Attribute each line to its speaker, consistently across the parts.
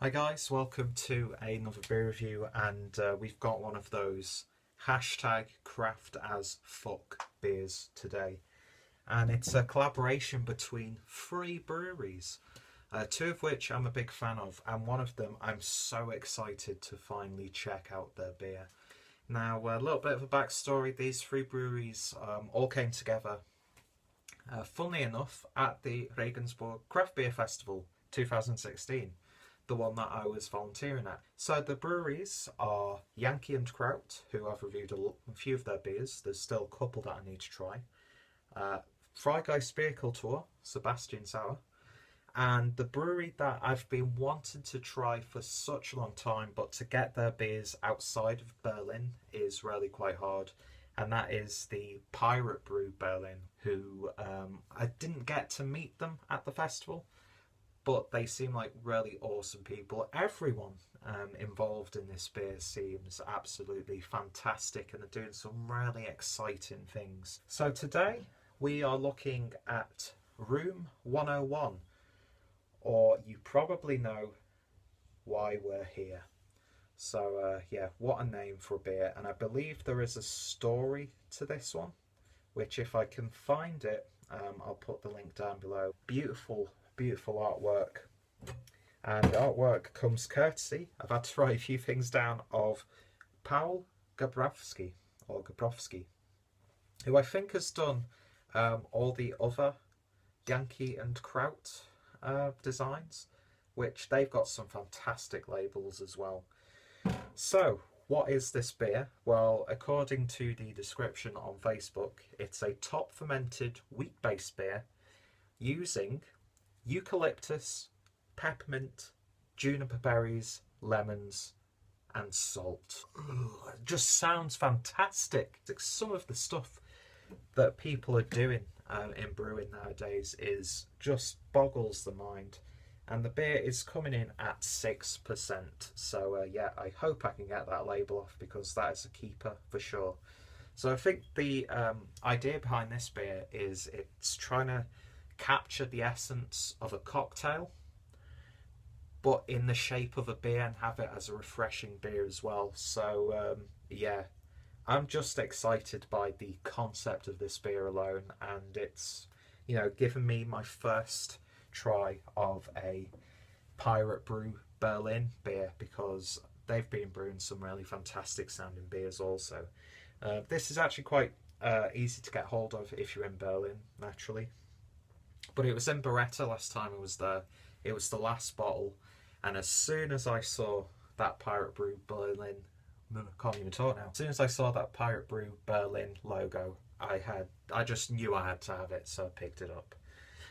Speaker 1: Hi guys, welcome to another beer review, and we've got one of those hashtag craft as fuck beers today, and it's a collaboration between three breweries, two of which I'm a big fan of, and one of them I'm so excited to finally check out their beer. Now, a little bit of a backstory: these three breweries all came together, funnily enough, at the Regensburg Craft Beer Festival 2016, the one that I was volunteering at. So the breweries are Yankee&Kraut, who I've reviewed a few of their beers. There's still a couple that I need to try. Freigeist Bierkultur, Sebastian Sour, and the brewery that I've been wanting to try for such a long time, but to get their beers outside of Berlin is really quite hard. And that is the Pirate Brew Berlin, who I didn't get to meet them at the festival, but they seem like really awesome people. Everyone involved in this beer seems absolutely fantastic, and they're doing some really exciting things. So today we are looking at Room 101, or you probably know why we're here. So yeah, what a name for a beer. And I believe there is a story to this one, which if I can find it, I'll put the link down below. Beautiful artwork, and the artwork comes courtesy, I've had to write a few things down, of Paul Gabrowski, who I think has done all the other Yankee&Kraut designs, which they've got some fantastic labels as well. So what is this beer? Well, according to the description on Facebook, it's a top fermented wheat-based beer using eucalyptus, peppermint, juniper berries, lemons, and salt. It just sounds fantastic. Some of the stuff that people are doing in brewing nowadays is just boggles the mind. And the beer is coming in at 6%. So yeah, I hope I can get that label off, because that is a keeper for sure. So I think the idea behind this beer is it's trying to capture the essence of a cocktail, but in the shape of a beer, and have it as a refreshing beer as well. So yeah, I'm just excited by the concept of this beer alone, and it's, you know, given me my first try of a Pirate Brew Berlin beer, because they've been brewing some really fantastic sounding beers also. This is actually quite easy to get hold of if you're in Berlin, naturally. But it was in Birretta last time I was there. It was the last bottle, and as soon as I saw that Pirate Brew Berlin, I can't even talk now. As soon as I saw that Pirate Brew Berlin logo, I just knew I had to have it, so I picked it up.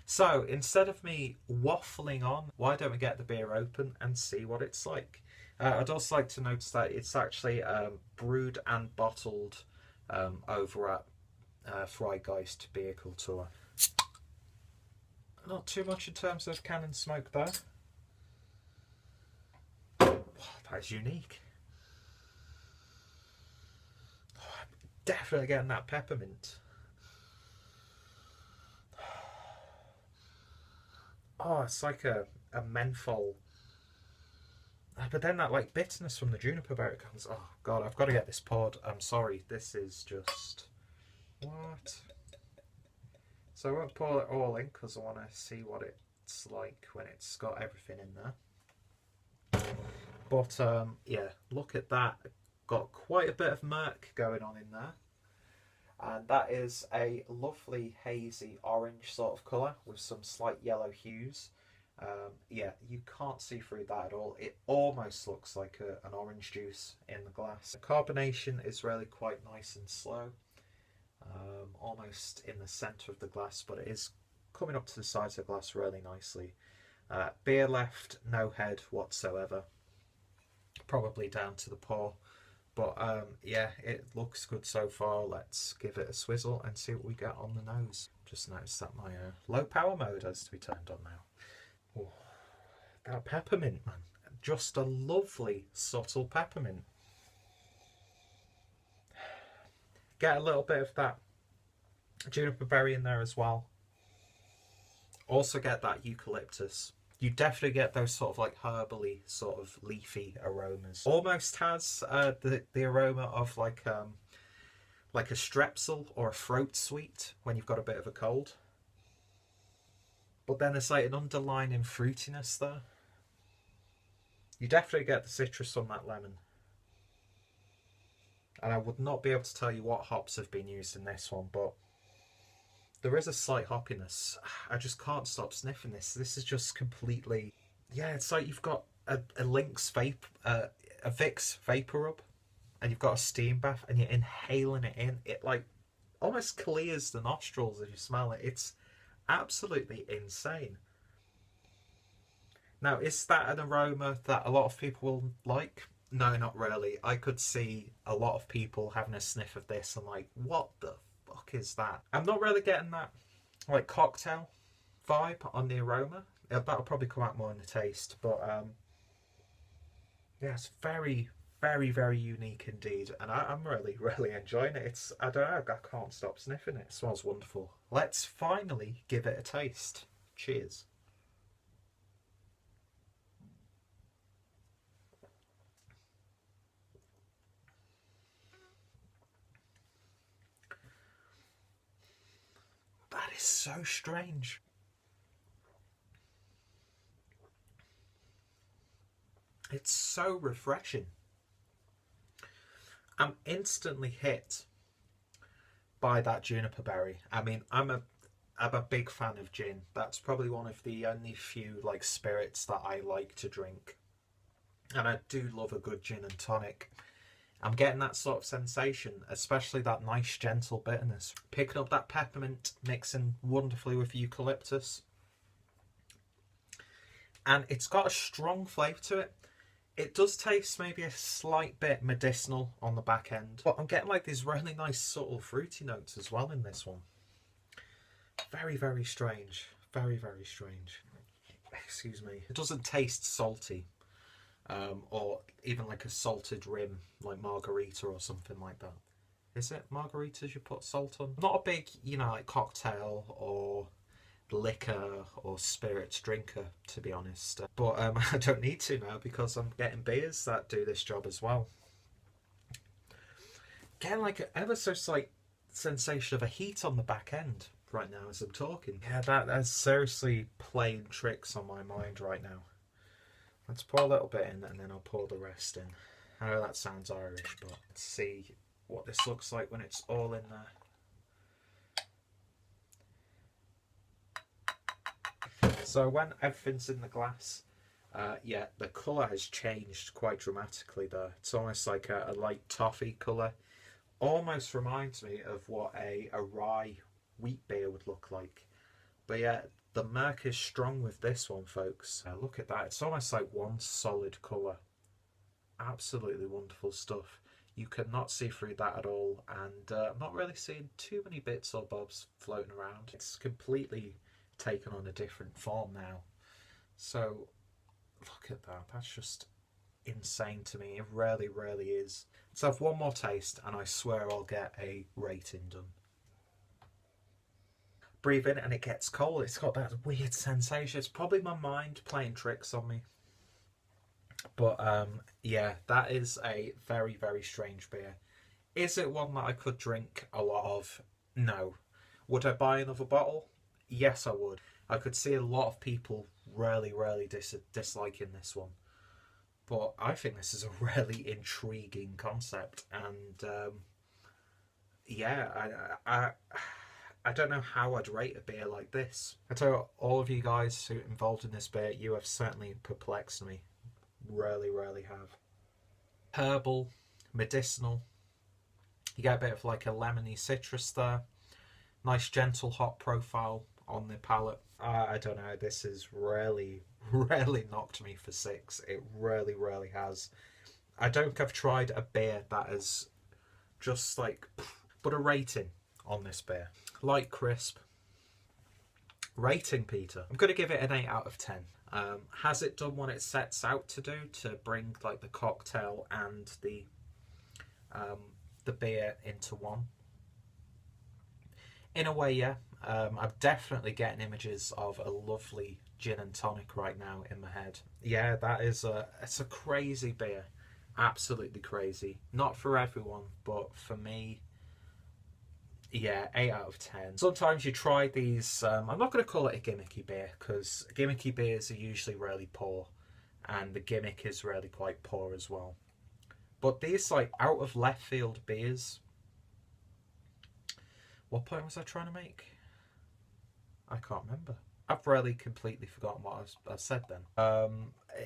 Speaker 1: So instead of me waffling on, why don't we get the beer open and see what it's like? I'd also like to notice that it's actually brewed and bottled over at Freigeist Bierkultur. Not too much in terms of can and smoke there. Wow, that is unique. I'm definitely getting that peppermint. Oh, it's like a menthol. But then that like bitterness from the juniper berry comes. Oh god, I've got to get this poured. I'm sorry, this is just... What? So I won't pour it all in, because I want to see what it's like when it's got everything in there. But yeah, look at that. Got quite a bit of murk going on in there. And that is a lovely hazy orange sort of colour with some slight yellow hues. Yeah, you can't see through that at all. It almost looks like an orange juice in the glass. The carbonation is really quite nice and slow, almost in the centre of the glass, but it is coming up to the sides of the glass really nicely. Beer left, no head whatsoever, probably down to the pour. But yeah, it looks good so far. Let's give it a swizzle and see what we get on the nose. Just noticed that my low power mode has to be turned on now. Oh, that peppermint, man. Just a lovely, subtle peppermint. Get a little bit of that juniper berry in there as well. Also get that eucalyptus. You definitely get those sort of like herbally, sort of leafy aromas. Almost has the aroma of like a strepsil or a throat sweet when you've got a bit of a cold. But then there's like an underlying fruitiness there. You definitely get the citrus from that lemon. And I would not be able to tell you what hops have been used in this one, but there is a slight hoppiness. I just can't stop sniffing this. This is just completely... Yeah, it's like you've got a Lynx vape, a Vicks vapor rub, and you've got a steam bath, and you're inhaling it in. It like almost clears the nostrils as you smell it. It's absolutely insane. Now, is that an aroma that a lot of people will like? No, not really. I could see a lot of people having a sniff of this and like, what the fuck is that? I'm not really getting that like cocktail vibe on the aroma. That'll probably come out more in the taste, but yeah, it's very, very, very unique indeed, and I'm really, really enjoying it. It's, I don't know, I can't stop sniffing it. It smells wonderful. Let's finally give it a taste. Cheers. That is so strange. It's so refreshing. I'm instantly hit by that juniper berry. I mean, I'm a big fan of gin. That's probably one of the only few like spirits that I like to drink. And I do love a good gin and tonic. I'm getting that sort of sensation, especially that nice gentle bitterness. Picking up that peppermint, mixing wonderfully with eucalyptus. And it's got a strong flavour to it. It does taste maybe a slight bit medicinal on the back end, but I'm getting like these really nice subtle fruity notes as well in this one. Very, very strange. Very, very strange. Excuse me. It doesn't taste salty, or even like a salted rim, like margarita or something like that. Is it margaritas you put salt on? Not a big, you know, like cocktail or liquor or spirits drinker, to be honest, but I don't need to now because I'm getting beers that do this job as well. Getting like an ever so slight sensation of a heat on the back end right now as I'm talking. Yeah, that's seriously playing tricks on my mind right now. Let's pour a little bit in and then I'll pour the rest in. I know that sounds Irish, but let's see what this looks like when it's all in there. So when everything's in the glass, yeah, the colour has changed quite dramatically there. It's almost like a light toffee colour. Almost reminds me of what a rye wheat beer would look like. But yeah, the murk is strong with this one, folks. Look at that. It's almost like one solid colour. Absolutely wonderful stuff. You cannot see through that at all. And I'm not really seeing too many bits or bobs floating around. It's completely taken on a different form now. So look at that. That's just insane to me. It really, really is. Let's have one more taste and I swear I'll get a rating done. Breathe in and it gets cold. It's got that weird sensation. It's probably my mind playing tricks on me. But yeah, that is a very, very strange beer. Is it one that I could drink a lot of? No. Would I buy another bottle? Yes, I would. I could see a lot of people really, really disliking this one. But I think this is a really intriguing concept. And yeah, I don't know how I'd rate a beer like this. I tell you what, all of you guys who are involved in this beer, you have certainly perplexed me. Really, really have. Herbal, medicinal. You get a bit of like a lemony citrus there. Nice gentle hop profile on the palate. I don't know, this has really, really knocked me for 6. It really, really has. I don't think I've tried a beer that has just like, but a rating on this beer. Light crisp. Rating, Peter. I'm going to give it an 8 out of 10. Has it done what it sets out to do, to bring like the cocktail and the beer into one? In a way, yeah. I'm definitely getting images of a lovely gin and tonic right now in my head. Yeah, it's a crazy beer. Absolutely crazy. Not for everyone, but for me, yeah, 8 out of 10. Sometimes you try these, I'm not going to call it a gimmicky beer, because gimmicky beers are usually really poor, and the gimmick is really quite poor as well. But these, like, out of left field beers, what point was I trying to make? I can't remember. I've really completely forgotten what I said then.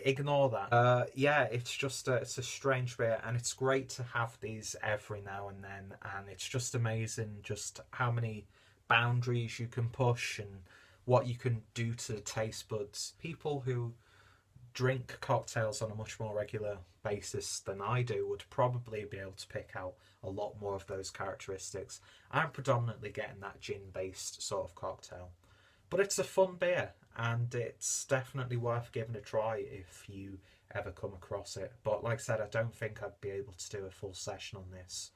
Speaker 1: Ignore that. Yeah, it's just it's a strange beer, and it's great to have these every now and then. And it's just amazing just how many boundaries you can push and what you can do to the taste buds. People who drink cocktails on a much more regular basis than I do would probably be able to pick out a lot more of those characteristics. I'm predominantly getting that gin-based sort of cocktail. But it's a fun beer, and it's definitely worth giving a try if you ever come across it. But like I said, I don't think I'd be able to do a full session on this,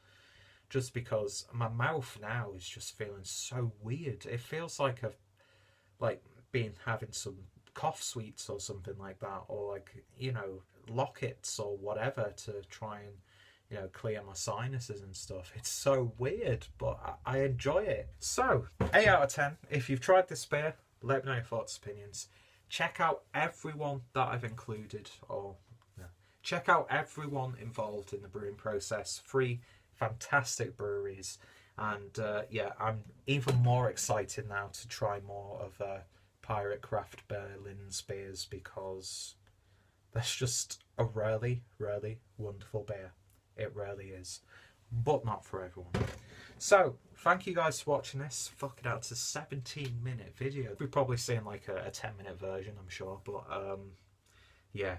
Speaker 1: just because my mouth now is just feeling so weird. It feels like I've been having some cough sweets or something like that, or like, you know, lockets or whatever to try and, you know, clear my sinuses and stuff. It's so weird, but I enjoy it. So 8 out of 10. If you've tried this beer, let me know your thoughts, opinions. Check out everyone that I've included, or check out everyone involved in the brewing process. 3 fantastic breweries, and yeah, I'm even more excited now to try more of Pirate Craft Berlin's beers, because that's just a really, really wonderful beer. It really is, but not for everyone. So thank you guys for watching this. Fucking out, it's a 17-minute video. We've probably seen like a 10-minute version, I'm sure, but yeah.